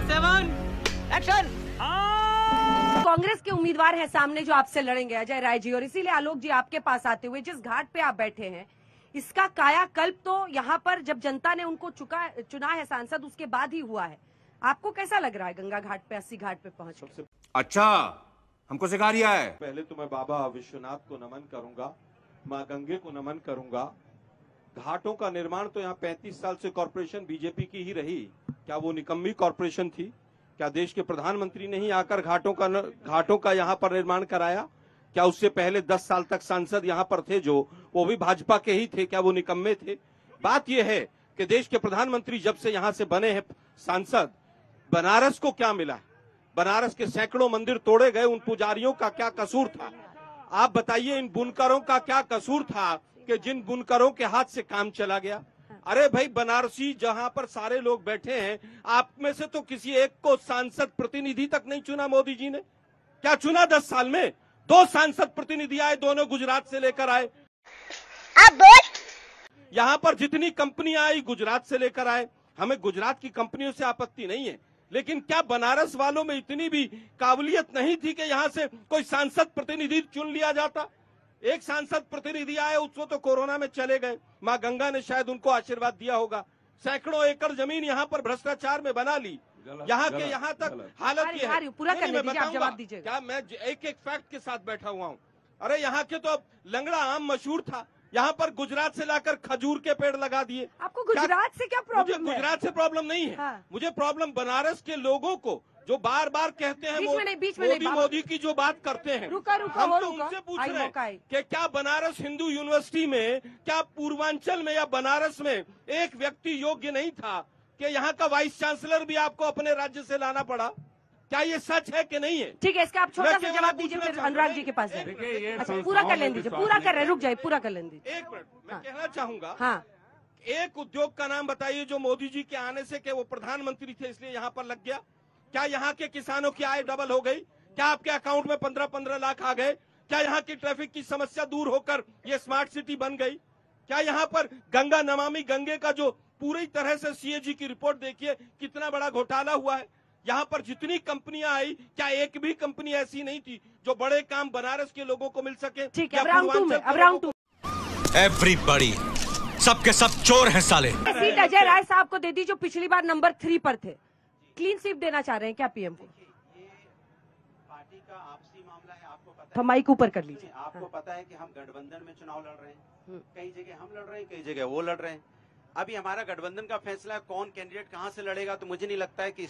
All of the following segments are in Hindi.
7 एक्शन। कांग्रेस के उम्मीदवार हैं सामने जो आपसे लड़ेंगे, अजय राय जी, और इसीलिए आलोक जी आपके पास आते हुए जिस घाट पे आप बैठे हैं इसका कायाकल्प तो यहाँ पर जब जनता ने उनको चुना है सांसद उसके बाद ही हुआ है। आपको कैसा लग रहा है गंगा घाट पे 80 घाट पे पहुंच? अच्छा, हमको सिखा रिया है। पहले तो मैं बाबा विश्वनाथ को नमन करूंगा, माँ गंगे को नमन करूंगा। घाटों का निर्माण तो यहाँ 35 साल से कॉरपोरेशन बीजेपी की ही रही। क्या वो निकम्मी कॉरपोरेशन थी? क्या देश के प्रधानमंत्री ने ही आकर घाटों का यहाँ पर निर्माण कराया? क्या उससे पहले 10 साल तक सांसद यहाँ पर थे जो वो भी भाजपा के ही थे? क्या वो निकम्मे थे? बात यह है कि देश के प्रधानमंत्री जब से यहाँ से बने हैं सांसद, बनारस को क्या मिला है? बनारस के सैकड़ों मंदिर तोड़े गए, उन पुजारियों का क्या कसूर था? आप बताइए, इन बुनकरों का क्या कसूर था कि जिन बुनकरों के हाथ से काम चला गया? अरे भाई, बनारसी जहां पर सारे लोग बैठे हैं, आप में से तो किसी एक को सांसद प्रतिनिधि तक नहीं चुना मोदी जी ने। क्या चुना 10 साल में? 2 सांसद प्रतिनिधि आए, दोनों गुजरात से लेकर आए। अब बोल। यहाँ पर जितनी कंपनियां आई गुजरात से लेकर आए। हमें गुजरात की कंपनियों से आपत्ति नहीं है, लेकिन क्या बनारस वालों में इतनी भी काबिलियत नहीं थी कि यहाँ से कोई सांसद प्रतिनिधि चुन लिया जाता? एक सांसद प्रतिनिधि आए, उसको तो कोरोना में चले गए। माँ गंगा ने शायद उनको आशीर्वाद दिया होगा। सैकड़ों एकड़ जमीन यहाँ पर भ्रष्टाचार में बना ली। यहाँ के यहाँ तक हालत ये है। पूरा कर मैं लीजिए, आप जवाब बताऊंगा दीजिए। क्या मैं एक एक फैक्ट के साथ बैठा हुआ हूँ। अरे यहाँ के तो अब लंगड़ा आम मशहूर था, यहाँ पर गुजरात से लाकर खजूर के पेड़ लगा दिए। आपको गुजरात से क्या प्रॉब्लम है? मुझे गुजरात से प्रॉब्लम नहीं है। हाँ। मुझे प्रॉब्लम बनारस के लोगों को जो बार बार कहते हैं मोदी की जो बात करते हैं। हम तो उनसे पूछ रहे हैं कि क्या बनारस हिंदू यूनिवर्सिटी में, क्या पूर्वांचल में या बनारस में एक व्यक्ति योग्य नहीं था कि यहाँ का वाइस चांसलर भी आपको अपने राज्य से लाना पड़ा? क्या ये सच है कि नहीं है? ठीक है, इसका आप छोटा सा जवाब दीजिए, फिर अनुराग जी के पास जाइए। अच्छा, पूरा कर लेने दीजिए, पूरा कर रहे, रुक जाइए, पूरा कर लेने दीजिए। एक मिनट, मैं कहना चाहूंगा। हाँ, एक उद्योग का नाम बताइए जो मोदी जी के आने से, कि वो प्रधानमंत्री थे इसलिए यहाँ पर लग गया। क्या यहाँ के किसानों की आय डबल हो गई? क्या आपके अकाउंट में 15-15 लाख आ गए? क्या यहाँ की ट्रैफिक की समस्या दूर होकर ये स्मार्ट सिटी बन गई? क्या यहाँ पर गंगा नमामि गंगे का जो पूरी तरह से सीएजी की रिपोर्ट देखिए कितना बड़ा घोटाला हुआ है। यहाँ पर जितनी कंपनियां आई, क्या एक भी कंपनी ऐसी नहीं थी जो बड़े काम बनारस के लोगों को मिल सके? ठीक है, अब राउंड टू। एवरीबॉडी, सबके सब चोर हैं साले। सीट अजय राय साहब को दे दी जो पिछली बार नंबर 3 पर थे। क्लीन स्वीप देना चाह रहे हैं क्या पीएम को? पार्टी का आपसी मामला है, आपको पता तो माइक ऊपर कर लीजिए। आपको पता है कि हम गठबंधन में चुनाव लड़ रहे हैं। कई जगह हम लड़ रहे हैं, कई जगह वो लड़ रहे हैं। अभी हमारा गठबंधन का फैसला है कौन कैंडिडेट कहां से लड़ेगा, तो मुझे नहीं लगता है कि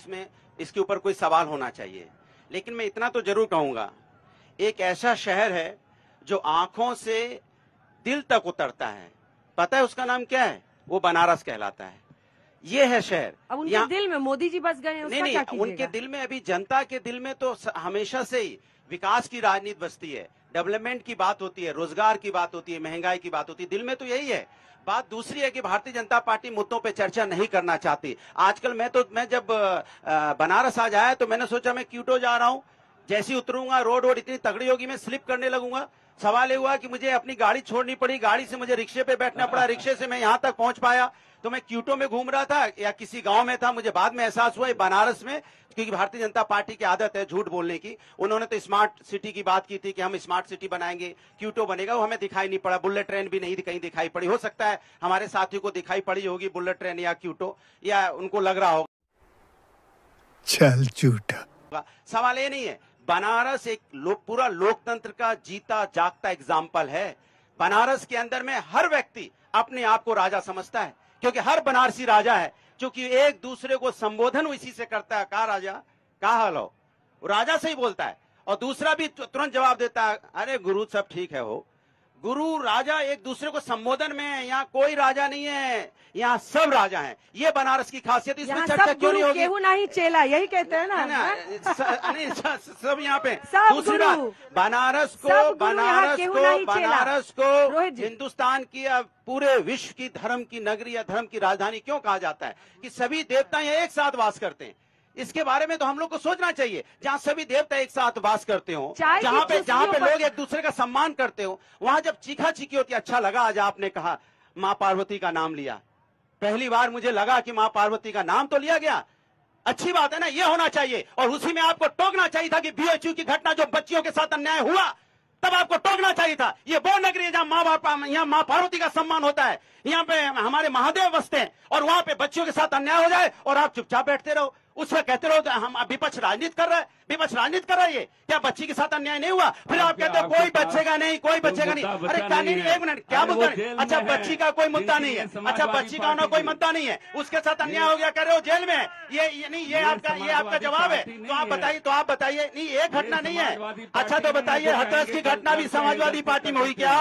इसके ऊपर कोई सवाल होना चाहिए। लेकिन मैं इतना तो जरूर कहूंगा, एक ऐसा शहर है जो आंखों से दिल तक उतरता है, पता है उसका नाम क्या है? वो बनारस कहलाता है। ये है शहर। अब उनके दिल में मोदी जी बस गए हैं, उसका क्या कीजिएगा? उनके दिल में, अभी जनता के दिल में तो हमेशा से ही विकास की राजनीति बसती है, डेवलपमेंट की बात होती है, रोजगार की बात होती है, महंगाई की बात होती है, दिल में तो यही है। बात दूसरी है कि भारतीय जनता पार्टी मुद्दों पे चर्चा नहीं करना चाहती। आजकल मैं जब बनारस आज आया तो मैंने सोचा मैं क्यूटो जा रहा हूं, जैसे ही उतरूंगा रोड इतनी तगड़ी होगी मैं स्लिप करने लगूंगा। सवाल ये हुआ कि मुझे अपनी गाड़ी छोड़नी पड़ी, गाड़ी से मुझे रिक्शे पे बैठना पड़ा, रिक्शे से मैं यहाँ तक पहुंच पाया। तो मैं क्यूटो में घूम रहा था या किसी गांव में था, मुझे बाद में एहसास हुआ बनारस में, क्योंकि भारतीय जनता पार्टी की आदत है झूठ बोलने की। उन्होंने तो स्मार्ट सिटी की बात की थी कि हम स्मार्ट सिटी बनाएंगे, क्यूटो बनेगा, वो हमें दिखाई नहीं पड़ा। बुलेट ट्रेन भी नहीं कहीं दिखाई पड़ी। हो सकता है हमारे साथियों को दिखाई पड़ी होगी बुलेट ट्रेन या क्यूटो, या उनको लग रहा होगा। चल झूठा। सवाल ये नहीं है, बनारस एक पूरा लोकतंत्र का जीता जागता एग्जाम्पल है। बनारस के अंदर में हर व्यक्ति अपने आप को राजा समझता है, क्योंकि हर बनारसी राजा है, क्योंकि एक दूसरे को संबोधन इसी से करता है। कहा राजा, कहा हाल हो, राजा से ही बोलता है। और दूसरा भी तुरंत जवाब देता है, अरे गुरु सब ठीक है हो। गुरु राजा एक दूसरे को संबोधन में है। यहाँ कोई राजा नहीं है, यहाँ सब राजा हैं। ये बनारस की खासियत। इसमें चर्चा क्यों नहीं होगी? केहू नहीं चेला, यही कहते हैं ना। सब यहाँ पे। दूसरी बात, बनारस को हिंदुस्तान की पूरे विश्व की धर्म की नगरी या धर्म की राजधानी क्यों कहा जाता है? कि सभी देवता यहाँ एक साथ वास करते हैं। इसके बारे में तो हम लोग को सोचना चाहिए। जहाँ सभी देवता एक साथ वास करते हो, जहाँ पे लोग एक दूसरे का सम्मान करते हो, वहां जब चीखा चीखी होती है। अच्छा लगा आज आपने कहा माँ पार्वती का नाम लिया। पहली बार मुझे लगा कि माँ पार्वती का नाम तो लिया गया, अच्छी बात है ना, ये होना चाहिए। और उसी में आपको टोकना चाहिए था कि बीएचयू की घटना जो बच्चियों के साथ अन्याय हुआ, तब आपको टोकना चाहिए था। ये वो नगरी है जहां माँ बाप, यहाँ माँ पार्वती का सम्मान होता है, यहाँ पे हमारे महादेव बसते हैं, और वहां पे बच्चियों के साथ अन्याय हो जाए और आप चुपचाप बैठते रहो, उससे कहते रहो हम विपक्ष राजनीति कर रहा है, विपक्ष राजनीति कर रहा है। ये क्या बच्ची के साथ अन्याय नहीं हुआ? फिर आप कहते हो कोई बचेगा नहीं, कोई बचेगा नहीं। अरे क्या नहीं, एक मिनट, क्या मुद्दा नहीं? अच्छा, बच्ची का कोई मुद्दा नहीं है, अच्छा बच्ची का होना कोई मुद्दा नहीं है, उसके साथ अन्याय हो गया, कह रहे हो जेल में। ये नहीं, ये आपका जवाब है। तो आप बताइए, नहीं एक घटना नहीं है। अच्छा तो बताइए, हाथरस की घटना भी समाजवादी पार्टी में हुई क्या?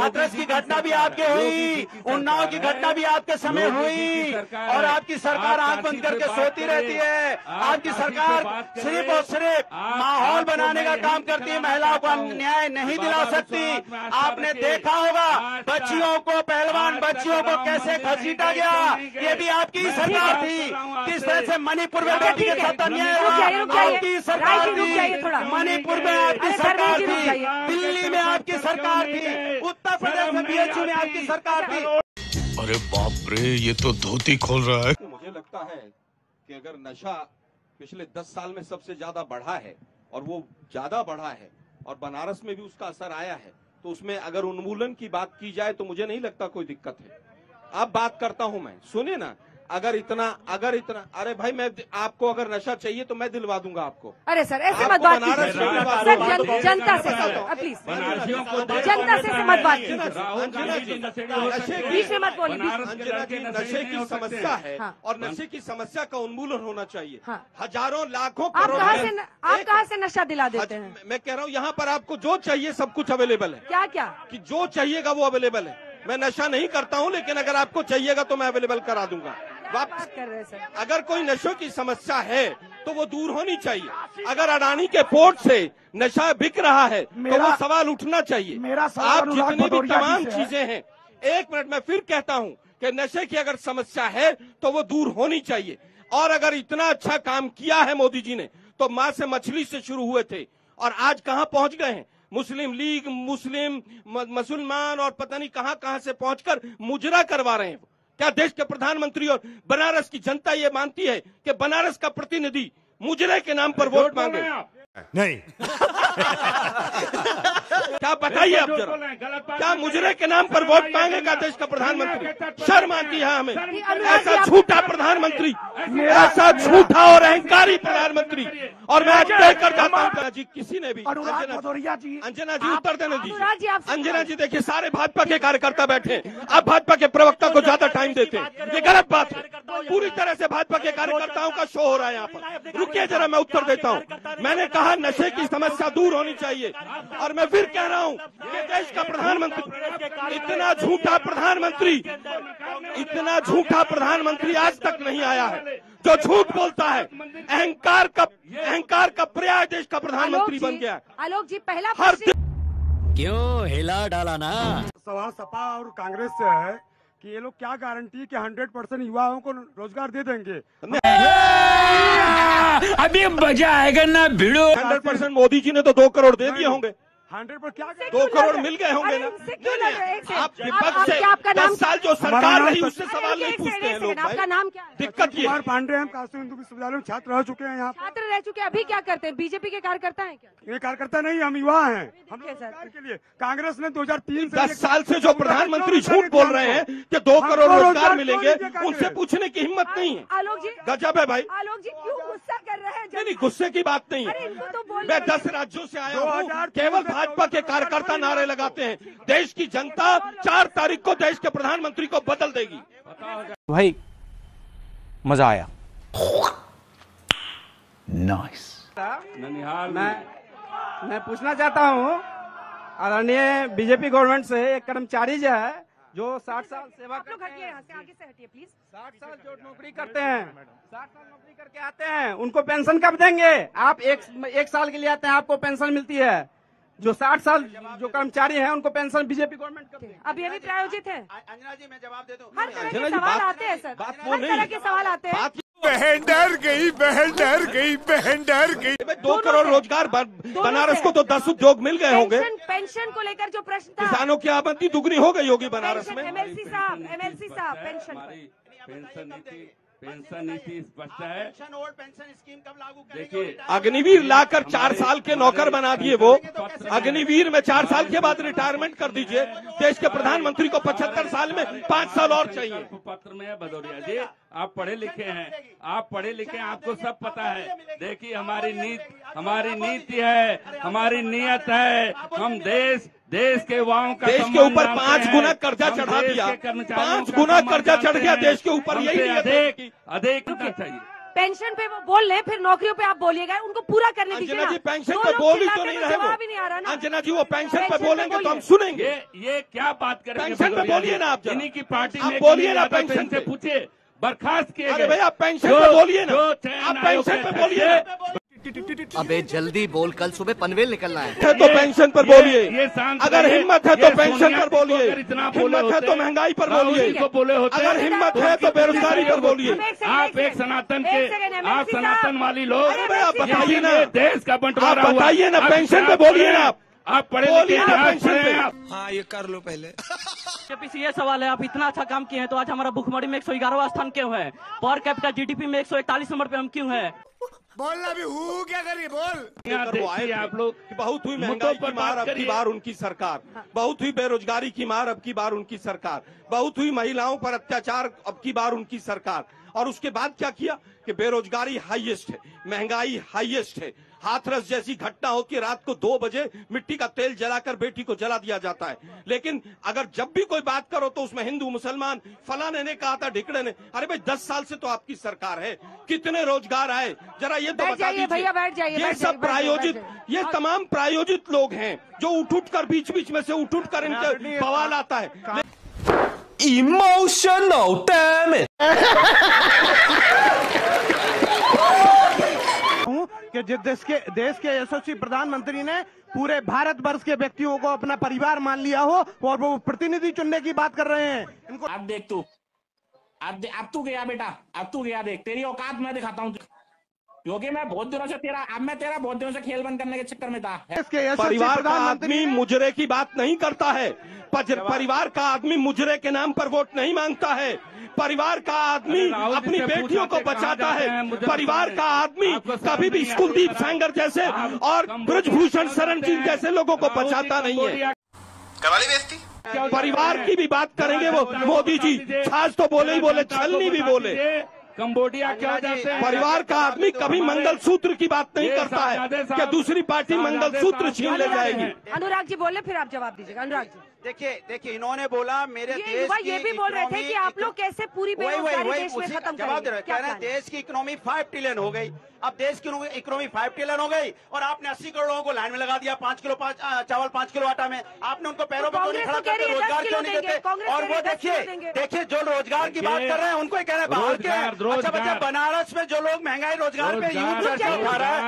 हाथरस की घटना भी आपके हुई, उन्नाव की घटना भी आपके समय हुई, और आपकी सरकार आंख बंद करके सोती रहती है। आपकी सरकार सिर्फ और सिर्फ माहौल बनाने का काम करती है, महिलाओं को न्याय नहीं दिला सकती। आपने देखा होगा बच्चियों को, पहलवान बच्चियों को कैसे घसीटा गया, ये भी आपकी सरकार थी। किस तरह से मणिपुर में बेटी के साथ अन्याय हुआ, आपकी सरकार थी। मणिपुर में आपकी सरकार थी, दिल्ली में आपकी सरकार थी, उत्तर प्रदेश में बीएचयू में आपकी सरकार थी। अरे बाप रे, ये तो धोती खोल रहा है। मुझे लगता है कि अगर नशा पिछले 10 साल में सबसे ज्यादा बढ़ा है, और वो ज्यादा बढ़ा है, और बनारस में भी उसका असर आया है, तो उसमें अगर उन्मूलन की बात की जाए तो मुझे नहीं लगता कोई दिक्कत है। अब बात करता हूं मैं, सुनिए ना, अगर इतना, अरे भाई, मैं आपको अगर नशा चाहिए तो मैं दिलवा दूंगा आपको। अरे सर, ऐसे मत बात कीजिए सर, जनता से प्लीज, जनता से मत बात कीजिए, बीच में मत बोलिए। अंजना जी, नशे की समस्या है, और नशे की समस्या का उन्मूलन होना चाहिए। हजारों लाखों करोड़, आप कहाँ से नशा दिला देते हैं? मैं कह रहा हूँ, यहाँ पर आपको जो चाहिए सब कुछ अवेलेबल है। क्या क्या? कि जो चाहिएगा वो अवेलेबल है। मैं नशा नहीं करता हूँ, लेकिन अगर आपको चाहिएगा तो मैं अवेलेबल करा दूंगा। बात कर रहे हैं सर। अगर कोई नशों की समस्या है तो वो दूर होनी चाहिए। अगर अडानी के पोर्ट से नशा बिक रहा है तो वो सवाल उठना चाहिए। आप जितनी भी तमाम चीजें हैं, एक मिनट मैं फिर कहता हूं कि नशे की अगर समस्या है तो वो दूर होनी चाहिए। और अगर इतना अच्छा काम किया है मोदी जी ने, तो माँ से मछली से शुरू हुए थे और आज कहां पहुंच गए हैं। मुस्लिम लीग, मुसलमान और पता नहीं कहां से पहुंचकर मुजरा करवा रहे हैं। क्या देश के प्रधानमंत्री और बनारस की जनता ये मानती है कि बनारस का प्रतिनिधि मुजरे के नाम पर वोट मांगे? नहीं। क्या बताइए आप जरा, क्या मुजरे के नाम पर वोट मांगेगा देश का प्रधानमंत्री? शर्म आती है हमें। ऐसा झूठा प्रधानमंत्री, ऐसा झूठा और अहंकारी प्रधानमंत्री। और मैं आज कहकर जाता हूँ जी, किसी ने भी, अंजना जी उत्तर देने दीजिए। अंजना जी देखिए, सारे भाजपा के कार्यकर्ता बैठे हैं, आप भाजपा के प्रवक्ता को ज्यादा टाइम देते हैं, ये गलत बात है। पूरी तरह से भाजपा के कार्यकर्ताओं का शो हो रहा है यहाँ पर। रुकिए जरा, मैं उत्तर देता हूँ। मैंने कहा नशे की समस्या दूर होनी चाहिए, और मैं फिर कह रहा हूँ कि देश का प्रधानमंत्री, इतना झूठा प्रधानमंत्री आज तक नहीं आया है जो झूठ बोलता है। अहंकार का पर्याय देश का प्रधानमंत्री बन गया। आलोक जी, पहला क्यों हिला डाला ना? सवाल सपा और कांग्रेस से है कि ये लोग क्या गारंटी कि 100% युवाओं को रोजगार दे देंगे? अभी मजा आएगा ना भिड़ो। 100% मोदी जी ने तो 2 करोड़ दे दिए होंगे। 100 पर क्या 2 करोड़ मिल गए होंगे ना? आप विपक्ष से 10 साल जो सरकार रही उससे सवाल नहीं पूछते हैं लोग। आपका नाम क्या है? दिक्कत ये कुमार पांडे, हम काशी हिंदू विश्वविद्यालय में छात्र रह चुके हैं। यहाँ छात्र रह चुके, अभी क्या करते हैं? बीजेपी के कार्यकर्ता हैं क्या? ये कार्यकर्ता नहीं, हम युवा हैं। हम लोग सरकार के लिए, कांग्रेस ने 2003 से 10 साल से जो प्रधानमंत्री झूठ बोल रहे हैं कि 2 करोड़ रोजगार मिलेंगे, उनसे पूछने की हिम्मत नहीं है। आलोक जी, गजब है भाई। आलोक जी क्यों गुस्सा कर रहे हैं? नहीं, गुस्से की बात नहीं है। मैं 10 राज्यों से आया हूँ, केवल भाजपा के कार्यकर्ता नारे लगाते हैं। देश की जनता 4 तारीख को देश के प्रधानमंत्री को बदल देगी। भाई मजा आया। नाइस। मैं पूछना चाहता हूँ आदरणीय बीजेपी गवर्नमेंट से, एक कर्मचारी जो है जो 60 साल सेवा करते हैं, यहाँ से आगे से हटिए प्लीज। 60 साल जो नौकरी करते हैं, 60 साल नौकरी करके आते हैं, उनको पेंशन कब देंगे? आप एक साल के लिए आते हैं, आपको पेंशन मिलती है। जो 60 साल जो कर्मचारी हैं उनको पेंशन बीजेपी गवर्नमेंट करती है। अब ये भी प्रायोजित है। अंजना जी, मैं जवाब दे दूं। हर तरह के सवाल आते हैं सर, हर तरह के सवाल आते हैं। बहन डर गई, बहन डर गई। 2 करोड़ रोजगार बनारस को तो 10 उद्योग मिल गए होंगे। पेंशन को लेकर जो प्रश्न था, किसानों की आमदनी दुगनी हो गई होगी बनारस में। एमएलसी साहब पेंशन पेंशन नीति स्पष्ट है। पेंशन ओल्ड पेंशन स्कीम कब लागू करेंगे? देखिए, अग्निवीर लाकर 4 साल के नौकर बना दिए वो। अग्निवीर में 4 साल के बाद रिटायरमेंट कर दीजिए। देश के प्रधानमंत्री को 75 साल में 5 साल और चाहिए। पत्र में है भदौरिया जी, आप पढ़े लिखे हैं, आपको सब पता है। देखिए हमारी नीति है, हमारी नीयत है। हम देश के युवाओं का देश के ऊपर 5 गुना कर्जा चढ़ा दिया, 5 गुना कर्जा चढ़ गया देश के ऊपर। यही अधिक चाहिए। पेंशन पे वो बोल रहे, फिर नौकरियों पे आप बोलिएगा, उनको पूरा करने दीजिए ना। जी पेंशन पे बोल ही तो नहीं रहे वो। भी नहीं आ रहा ना। अंजना जी वो पेंशन पे बोलेंगे तो हम सुनेंगे। ये क्या बात करें? पेंशन पे बोलिए ना आप, इन्हीं की पार्टी आप में बोलिए ना पेंशन से पूछिए, बर्खास्त किए अरे भैया आप पेंशन पे बोलिए ना, आप पेंशन पे बोलिए ना। अबे जल्दी बोल, कल सुबह पनवेल निकलना है। तो पेंशन पर बोलिए, ये शांत अगर रहिए। हिम्मत है तो पेंशन पर बोलिए, इतना बोले हिम्मत है तो होते, महंगाई पर बोलिए, को बोले होते, अगर हिम्मत है तो बेरोजगारी पर बोलिए। आप एक सनातन के, आप सनातन वाली लोग, आप बताइए ना, देश का बंटवारा आप बताइए ना, पेंशन पे बोलिए ना आप पढ़े बोलिए लिखे ना पेंशन पे। हाँ ये कर लो पहले। ये सवाल है, आप इतना अच्छा काम किए हैं तो आज हमारा भुखमरी में 111वां स्थान क्यों है? पर कैपिटा जीडीपी में 141 नंबर पे हम क्यों है? बोलना भी हूँ क्या करिए बोल। वो आए आप लोग बहुत हुई महंगाई की मार अब की बार उनकी सरकार, बहुत हुई बेरोजगारी की मार अब की बार उनकी सरकार, बहुत हुई महिलाओं पर अत्याचार अब की बार उनकी सरकार। और उसके बाद क्या किया कि बेरोजगारी हाईएस्ट है, महंगाई हाईएस्ट है। हाथरस जैसी घटना होती है, रात को 2 बजे मिट्टी का तेल जलाकर बेटी को जला दिया जाता है। लेकिन अगर जब भी कोई बात करो तो उसमें हिंदू मुसलमान फलाने ने कहा था, ढिकड़े ने। अरे भाई 10 साल से तो आपकी सरकार है, कितने रोजगार आए जरा ये तो बता दीजिए। भैया बैठ जाइए। ये सब प्रायोजित, ये तमाम प्रायोजित लोग हैं जो उठ कर बीच बीच में से उठ कर इनके बवाल आता है। Emotional damage. कि जिस देश के यशस्वी प्रधानमंत्री ने पूरे भारतवर्ष के व्यक्तियों को अपना परिवार मान लिया हो और वो प्रतिनिधि चुनने की बात कर रहे हैं। इनको अब देख तू, अब तू गया बेटा, अब तू गया, देख तेरी औकात मैं दिखाता हूँ। क्योंकि मैं बहुत दिनों से बहुत दिनों से खेल बंद करने के चक्कर में था। परिवार का आदमी मुजरे की बात नहीं करता है, परिवार का आदमी मुजरे के नाम पर वोट नहीं मांगता है। परिवार का आदमी अपनी बेटियों को बचाता है। परिवार का आदमी कभी भी कुलदीप सेंगर जैसे और ब्रजभूषण शरण सिंह जैसे लोगों को बचाता नहीं है। करवाली बेइज्जती। परिवार की भी बात करेंगे वो मोदी जी, छाछ तो बोले ही बोले, छलनी भी बोले। कंबोडिया क्या जाते हैं? परिवार का आदमी कभी मंगलसूत्र की बात नहीं करता है कि दूसरी पार्टी मंगलसूत्र छीन ले जाएगी। अनुराग जी बोले, फिर आप जवाब दीजिएगा। अनुराग जी देखिए इन्होंने बोला मेरे देश की ये भी बोल रहे थे कि आप लोग कैसे पूरी बेरोजगारी देश में खत्म करेंगे। कह रहे हैं देश की इकोनॉमी 5 ट्रिलियन हो गई। अब देश की इकोनॉमी 5 ट्रिलियन हो गई और आपने 80 करोड़ लोगों को लाइन में लगा दिया, 5 किलो चावल 5 किलो आटा में। आपने उनको पैरों पर क्यों नहीं खड़ा करते, रोजगार क्यों नहीं देते? और वो देखिए जो रोजगार की बात कर रहे हैं उनको ही कह रहे हैं बाहर के। अच्छा बच्चा बनारस में जो लोग महंगाई रोजगार पे यूथ चर्चा उठा रहा है,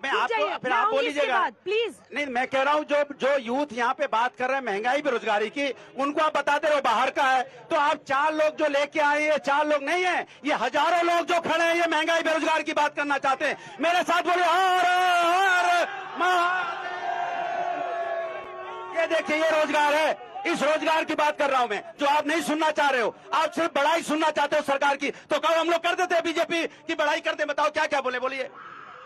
मैं आपको फिर आप बोल लीजिएगा प्लीज। नहीं मैं कह रहा हूँ जो यूथ यहाँ पे बात कर रहे हैं महंगाई बेरोजगारी की, उनको आप बताते रहो बाहर का है। तो आप 4 लोग जो लेके आए, ये 4 लोग नहीं है, ये हजारों लोग जो खड़े हैं, ये महंगाई बेरोजगार की बात करना चाहते हैं। मेरे साथ बोलिए ये देखिए ये रोजगार है, इस रोजगार की बात कर रहा हूं मैं, जो आप नहीं सुनना चाह रहे हो। आप सिर्फ बढ़ाई सुनना चाहते हो सरकार की। तो कहो हम लोग कर देते हैं बीजेपी की बढ़ाई कर दे। बताओ क्या क्या बोले, बोलिए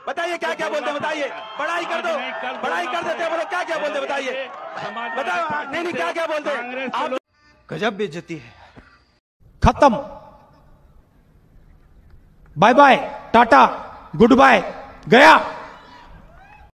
बताइए क्या क्या बोलते बताइए। बढ़ाई कर दो, बढ़ाई कर देते हैं, बोलो क्या क्या बोलते बताइए, बताओ। नहीं क्या क्या बोलते आप। गजब बेइज्जती है। खत्म, bye bye, tata, good bye, गया।